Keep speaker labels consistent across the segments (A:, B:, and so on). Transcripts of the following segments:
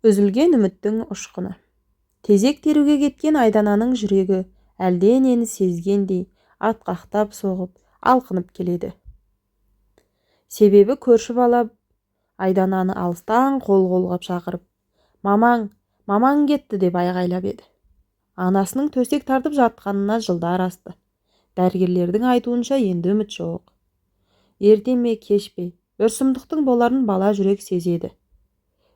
A: Үзілген үміттің ұшқыны. Тезек теруге кеткен Айдананың жүрегі әлденені сезгендей атқақтап соғып, алқынып келеді. Себебі көрші бала Айдананы алыстан қол-қолғап шақырып, мамаң кетті деп айғайлап еді. Анасының төсек тартып жатқанына жылдар асты. Дәрігерлердің айтуынша енді үміт жоқ. Ерте ме кеш пе бір сұмдықтың боларын бала жүрек сезеді.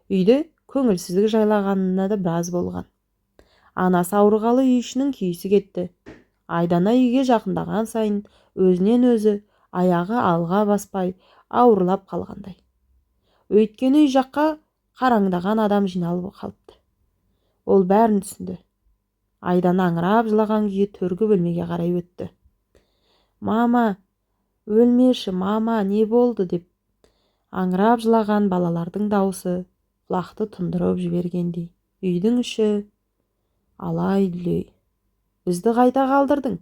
A: Үйде көңілсіздік жайлағанына да біраз болған. Анасы ауырғалы үй ішінің күйісі кетті. Айдана үйге жақындаған сайын өзінен өзі аяғы алға баспай ауырлап қалғандай. Өйткені үй жаққа қараңдаған адам жиналып қалыпты. Ол бәрін түсінді. Айдана аңырап жылаған күйі төргі бөлмеге қарай өтті. «Мама, өлмеші, мама, не болды?» деп аңырап жылаған балалардың дауысы құлақты тұндырып жібергендей. Үйдің іші алай-дүлей. «Бізді қайда қалдырдың?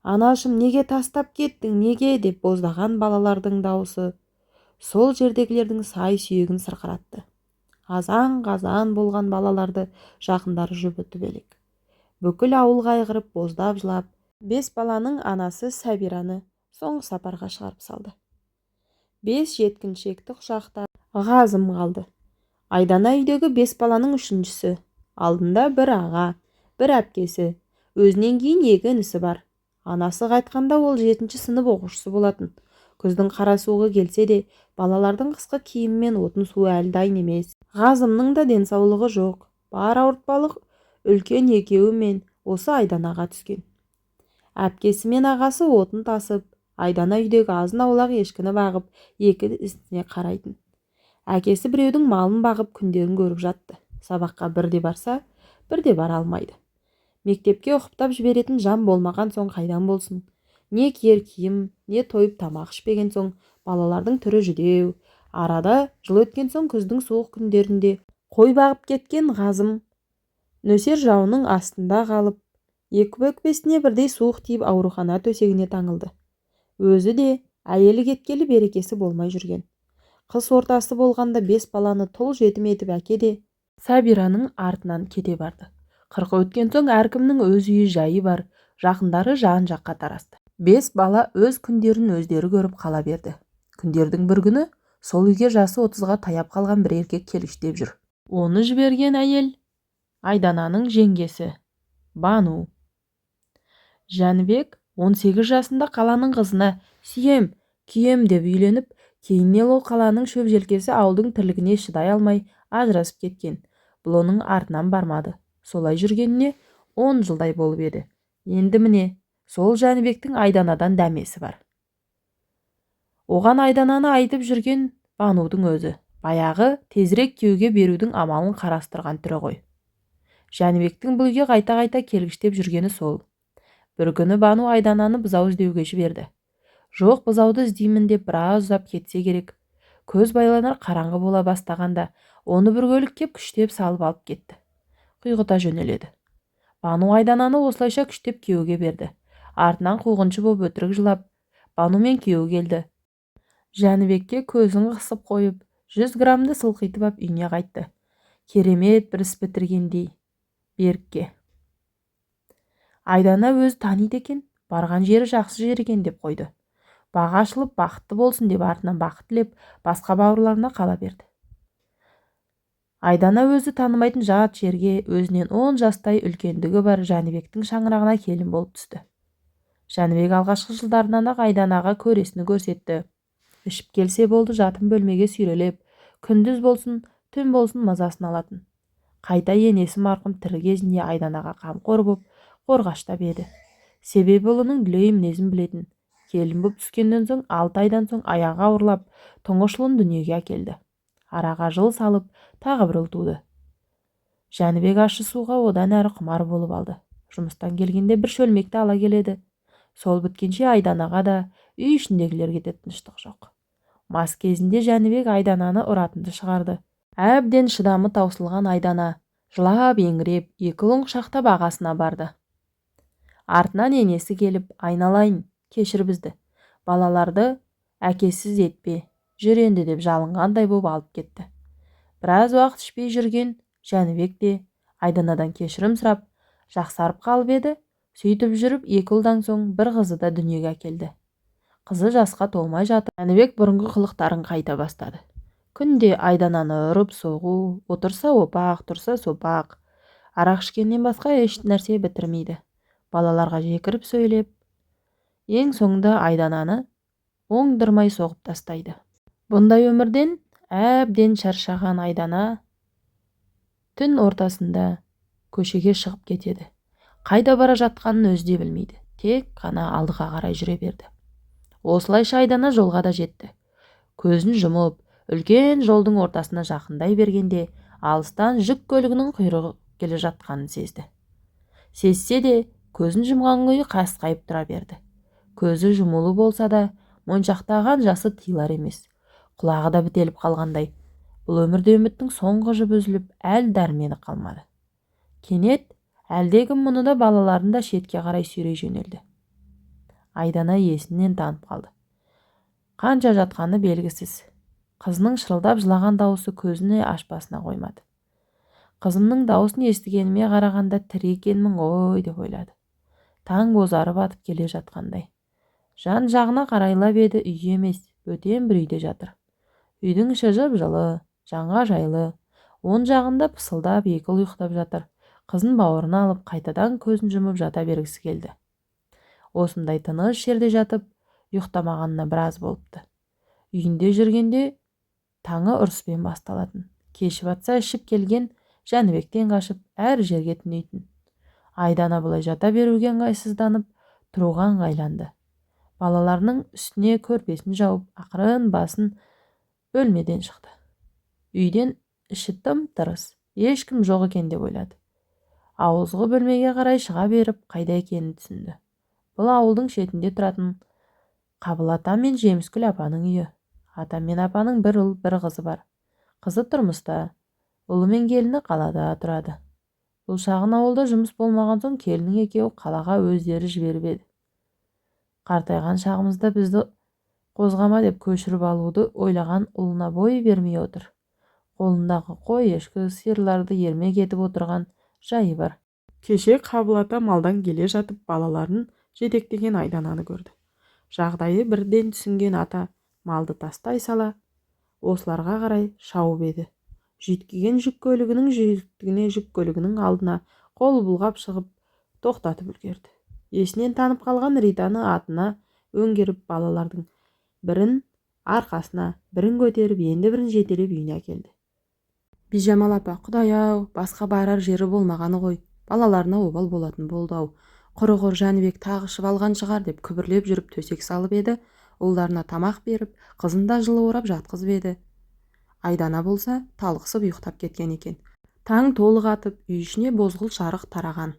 A: Анашым, неге тастап кеттің, неге?» деп боздаған балалардың дауысы сол жердегілердің сай-сүйегін сырқыратты. Азан-қазан болған балаларды жақындары жұбытып елек. Бүкіл ауыл қайғырып, боздап жылап, 5 баланың анасы Сәбираны соңғы сапарға шығарып салды. 5 жеткіншекті құшақта Ғазым қалды. Айдана үйдегі 5 баланың үшіншісі. Алдында бір аға, бір әпкесі, өзінен кейін 2 інісі бар. Анасы қайтқанда ол 7-ші сынып оқушысы болатын. Күздің қара суығы келсе де, балалардың қысқы киімі мен отын суы әлі дайын емес. Ғазымның да денсаулығы жоқ. Бар ауыртпалық үлкен екеуі мен осы Айданаға түскен. Әпкесі мен ағасы отын тасып, Айдана үйдегі азын-аулақ ешкіні бағып, 2 ісіне қарайтын. Әкесі біреудің малын бағып күндерін көріп жатты. Сабаққа бірде барса, бірде бара алмайды. Мектепке ұқыптап жіберетін жан болмаған соң қайдан болсын? Не киер киім, не тойып тамақ ішпеген соң балалардың түрі жүдеу. Арада жыл өткен соң күздің суық күндерінде қой бағып кеткен Ғазым нөсер жауының астында қалып, екі өкпесіне бірдей суық тиіп аурухана төсегіне таңылды. Өзі де әйелі кеткелі берекесі болмай жүрген. Қыс ортасы болғанда 5 баланы тұл жетім етіп әке де Сәбираның артынан кете барды. 40 өткен соң әркімнің өз үйі жайы бар, жақындары жан-жаққа тарасты. 5 бала өз күндерін өздері көріп қала берді. Күндердің бір күні сол үйге жасы 30-ға таяп қалған бір еркек келгіштеп жүр. Оны жіберген әйел Айдананың жеңгесі Бану. Жәнібек 18 жасында қаланың қызына сүйем, күйем деп үйленіп, кейіннен ол қаланың шөп желкесі ауылдың тірлігіне шыдай алмай ажырасып кеткен. Бұл оның артынан бармады. Солай жүргеніне 10 жылдай болып еді. Енді міне, сол Жәнібектің Айданадан дәмесі бар. Оған Айдананы айтып жүрген Банудың өзі. Баяғы тезірек күйеуге берудің амалын қарастырған түрі ғой. Жәнібектің бұл үйге қайта-қайта келгіштеп жүргені сол. Бір күні Бану Айдананы бұзау іздеуге жіберді. Жоқ, бұзауды іздеймін деп біраз ұзап кетсе керек. Көз байланар қараңғы бола бастағанда оны бір көлік кеп күштеп салып алып кетті. Құйғыта жөнеледі. Бану Айдананы осылайша күштеп күйеуге берді. Артынан қуғыншы боп өтірік жылап, Бану мен күйеу келді. Жәнібекке көзін қысып қойып, 100 грамды сылқитып ап үйіне қайтты. Керемет бір іс бітіргендей Берікке. Айдана өзі таниды екен, барған жері жақсы жер екен деп қойды. Бағы ашылып бақытты болсын деп артынан бақыт тілеп, басқа бауырларына қала берді. Айдана өзі танымайтын жат жерге өзінен 10 жастай үлкендігі бар Жәнібектің шаңырағына келін болып түсті. Жәнібек алғашқы жылдарынан-ақ Айданаға көресіні көрсетті. Ішіп келсе болды, жатын бөлмеге сүйрелеп, күндіз болсын, түн болсын мазасын алатын. Қайта енесі марқұм тірі кезінде Айданаға қамқор боп, қорғаштап еді. Себебі ұлының дүлей мінезін білетін. Келін боп түскеннен соң 6 айдан соң аяғы ауырлап, тұңғыш ұлын дүниеге әкелді. Араға жыл салып, тағы бір ұл туды. Жәнібек ащы суға одан әрі құмар болып алды. Жұмыстан келгенде бір шөлмекті ала келеді. Сол біткенше Айданаға да үй ішіндегілерге де тыныштық жоқ. Мас кезінде Жәнібек Айдананы ұратынды шығарды. Әбден шыдамы таусылған Айдана жылап еңіреп, 2 ұлын құшақтап ағасына барды. Артынан енесі келіп, айналайын, кешір бізді. Балаларды әкесіз етпе, жүр енді деп жалынғандай боп алып кетті. Біраз уақыт ішпей жүрген Жәнібек те Айданадан кешірім сұрап жақсарып қалып еді. Сөйтіп жүріп 2 жылдан соң бір қызы да дүниеге әкелді. Қызы жасқа толмай жатып, Жәнібек бұрынғы қылықтарын қайта бастады. Күнде Айдананы ұрып соғу, отырса опақ, тұрса сопақ. Арақ ішкеннен басқа еш нәрсе бітірмейді. Балаларға жекіріп сөйлеп, ең соңында Айдананы оңдырмай соғып тастайды. Бұндай өмірден әбден шаршаған Айдана түн ортасында көшеге шығып кетеді. Қайда бара жатқанын өзі де білмейді. Тек қана алдыға қарай жүре берді. Осылайша Айдана жолға да жетті. Көзін жұмып, үлкен жолдың ортасына жақындай бергенде, алыстан жүк көлігінің құйрығы келе жатқанын сезді. Сезсе де, көзін жұмған күйі қасқайып тұра берді. Көзі жұмулы болса да, моншақтаған жасы тыйылар емес. Құлағы да бітеліп қалғандай. Бұл өмірде үміттің соңғы жібі үзіліп, әл дәрмені қалмады. Кенет әлдекім мұны да балаларын да шетке қарай сүйрей жөнелді. Айдана есінен танып қалды. Қанша жатқаны белгісіз. Қызының шырылдап жылаған дауысы көзіне ашпасына қоймады. Қызымның дауысын естігеніме қарағанда тірі екенмін ғой деп ойлады. Таң бозарып батып келе жатқандай. Жан жағына қарайлап еді, үй емес, бөтен бір үйде жатыр. Үйдің іші жып-жылы, жанға жайлы. Оң жағында пысылдап 2 ұл ұйықтап жатыр. Қызын бауырына алып қайтадан көзін жұмып жата бергісі келді. Осындай тыныш жерде жатып, ұйықтамағанына біраз болыпты. Үйінде жүргенде таңы ұрыспен басталатын. Кеші батса ішіп келген Жәнібектен қашып әр жерге түнейтін. Айдана бұлай жата беруге ыңғайсызданып, тұруға ыңғайланды. Балаларының үстіне көрпесін жауып, ақырын басын бөлмеден шықты. Үйден іші тым-тырыс, ешкім жоқ екен деп ойлады. Ауызғы бөлмеге қарай шыға беріп, қайда екенін түсінді. Бұл ауылдың шетінде тұратын Қабыл ата мен Жеміскүл апаның үйі. Ата мен апаның бір ұл, бір қызы бар. Қызы тұрмыста, ұлы мен келіні қалада тұрады. Бұл шағын ауылда жұмыс болмаған соң келінің екеуі қалаға өздері жіберіп еді. Қартайған шағымызда бізді қозғама деп көшіріп алуды ойлаған ұлына бой бермей отыр. Қолындағы қой, ешкі, сиырларды ермек етіп отырған жайы бар. Кеше Қабыл ата малдан келе жатып балаларын жетектеген Айдананы көрді. Жағдайы бірден түсінген ата малды тастай сала осыларға қарай шауып еді. Жүйткіген жүк көлігінің жүйткігіне жүк көлігінің алдына қол бұлғап шығып тоқтатып үлгерді. Есінен танып қалған Ританы атына өңгеріп балалардың бірін арқасына, бірін көтеріп, енді бірін жетелеп үйіне әкелді. Бижамал апа, құдай-ау, басқа барар жері болмағаны ғой. Балаларына обал болатын болды-ау. Құрығыр Жәнібек тағы ішіп алған шығар деп күбірлеп жүріп төсек салып еді. Ұлдарына тамақ беріп, қызын да жылы орап жатқызып еді. Айдана болса талықсып ұйықтап кеткен екен. Таң толық атып, үй ішіне бозғыл шарық тараған.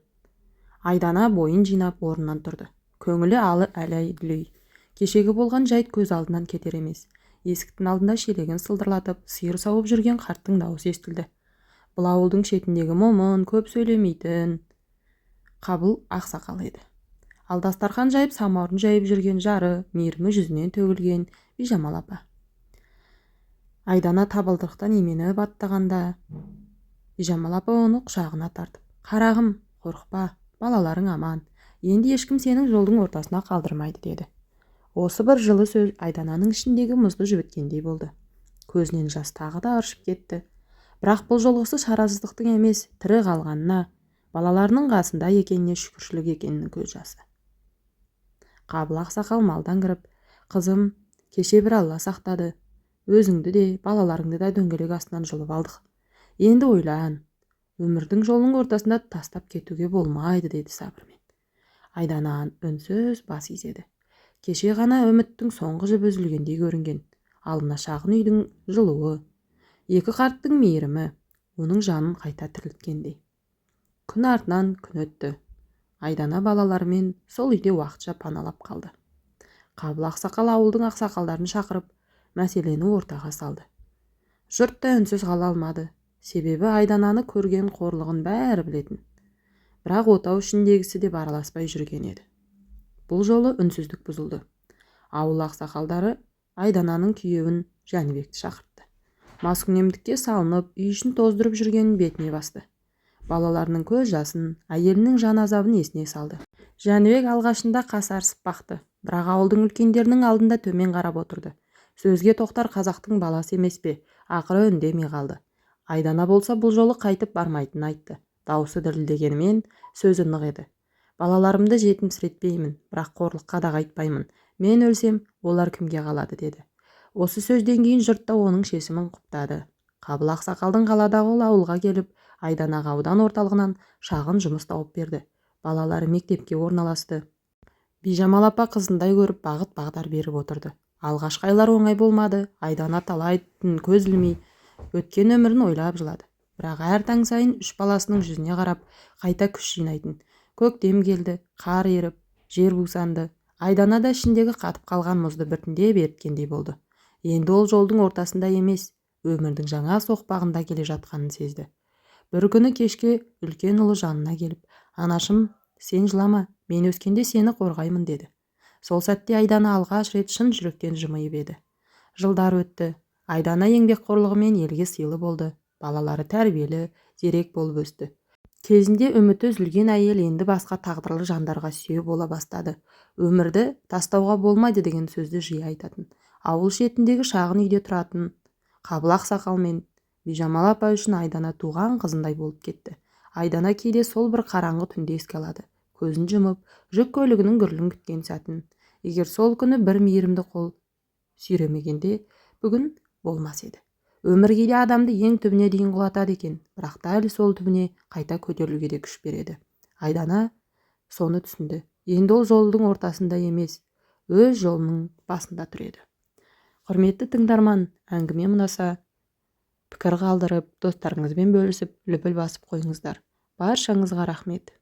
A: Айдана бойын жинап орнынан тұрды. Көңілі әлі-дүлей. Кешегі болған жайт көз алдынан кетер емес. Есіктің алдында шелегін сылдырлатып, сиыр сауып жүрген қарттың дауысы естілді. Бұл ауылдың шетіндегі момын, көп сөйлемейтін Қабыл ақсақал еді. Ал дастархан жайып, самаурын жайып жүрген жары, мейірімі жүзінен төгілген Бижамал апа. Айдана табалдырықтан имені баттағанда Бижамал апа оны құшағына тартып, «Қарағым, қорықпа, балаларың аман. Енді ешкім сенің жолдың ортасына қалдырмайды» деді. Осы бір жылы сөз Айдананың ішіндегі мұзды жібіткендей болды. Көзінен жас тағы да ыршып кетті. Бірақ бұл жолғысы шарасыздықтың емес, тірі қалғанына, балаларының қасында екеніне шүкіршілік екенінің көз жасы. Қабыл ақсақал малдан кіріп, «Қызым, кеше бір Алла сақтады. Өзіңді де, балаларыңды да дөңгелек астынан жұлып алдық. Енді ойлан, өмірдің жолының ортасында тастап кетуге болмайды» деді сабырмен. Айдана үнсіз бас изеді. Кеше ғана үміттің соңғы жібі үзілгендей көрінген. Алдына шағын үйдің жылуы, екі қарттың мейірімі оның жанын қайта тірілткендей. Күн артынан күн өтті. Айдана балаларымен сол үйде уақытша паналап қалды. Қабыл ақсақал ауылдың ақсақалдарын шақырып, мәселені ортаға салды. Жұрт та үнсіз қала алмады. Себебі Айдананы көрген қорлығын бәрі білетін. Бірақ отау ішіндегісі деп араласпай жүрген еді. Бұл жолы үнсіздік бұзылды. Ауыл ақсақалдары Айдананың күйеуін Жәнібекті шақыртты. маскүнемдікке салынып, үй ішін тоздырып жүргенін бетіне басты. Балаларының көз жасын, әйелінің жан азабын есіне салды. Жәнібек алғашында қасарысып бақты, бірақ ауылдың үлкендерінің алдында төмен қарап отырды. Сөзге тоқтар қазақтың баласы емес пе? Ақыры үндемей қалды. Айдана болса бұл жолы қайтып бармайтынын айтты. Даусы дірілдегенімен сөзі нық еді. Балаларымды жетімсіретпеймін, бірақ қорлыққа да қайтпаймын. Мен өлсем, олар кімге қалады, деді. Осы сөзден кейін жұрт та оның шешімін құптады. Қабыл ақсақалдың қаладағы ауылға келіп, Айданаға аудан орталығынан шағын жұмыс тауып берді. Балалары мектепке орналасты. Бижамал апа қызындай көріп бағыт-бағдар беріп отырды. Алғашқы айлар оңай болмады. Айдана талай түн көз ілмей өткен өмірін ойлап жылады. Бірақ әр таң сайын 3 баласының жүзіне қарап қайта күш жинайтын. Көктем келді, қар еріп, жер бусанды. Айдана да ішіндегі қатып қалған мұзды біртіндеп еріткендей болды. Енді ол жолдың ортасында емес, өмірдің жаңа соқпағында келе жатқанын сезді. Бір күні кешке үлкен ұлы жанына келіп, «Анашым, сен жылама, мен өскенде сені қорғаймын», деді. Сол сәтте Айдана алғаш рет шын жүректен жымиып еді. Жылдар өтті. Айдана еңбекқорлығымен елге сыйлы болды. Балалары тәрбиелі, зерек болып өсті. Кезінде үміті үзілген әйел енді басқа тағдырлы жандарға сүйеу бола бастады. Өмірді тастауға болмайды деген сөзді жиі айтатын. Ауыл шетіндегі шағын үйде тұратын Қабыл ақсақал мен Бижамал апа үшін Айдана туған қызындай болып кетті. Айдана кейде сол бір қараңғы түнде еске алады. Көзін жұмып, жүк көлігінің гүрілін күткен сәтін. Егер сол күні бір мейірімді қол сүйремегенде, бүгін болмас еді. Өмір кейде адамды ең түбіне дейін құлатады екен, бірақ дәл сол түбіне қайта көтерілуге де күш береді. Айдана соны түсінді. Енді ол жолдың ортасында емес, өз жолының басында тұр еді. Құрметті тыңдарман, әңгіме ұнаса, пікір қалдырып, достарыңызбен бөлісіп, лүпіл басып қойыңыздар. Баршаңызға рахмет.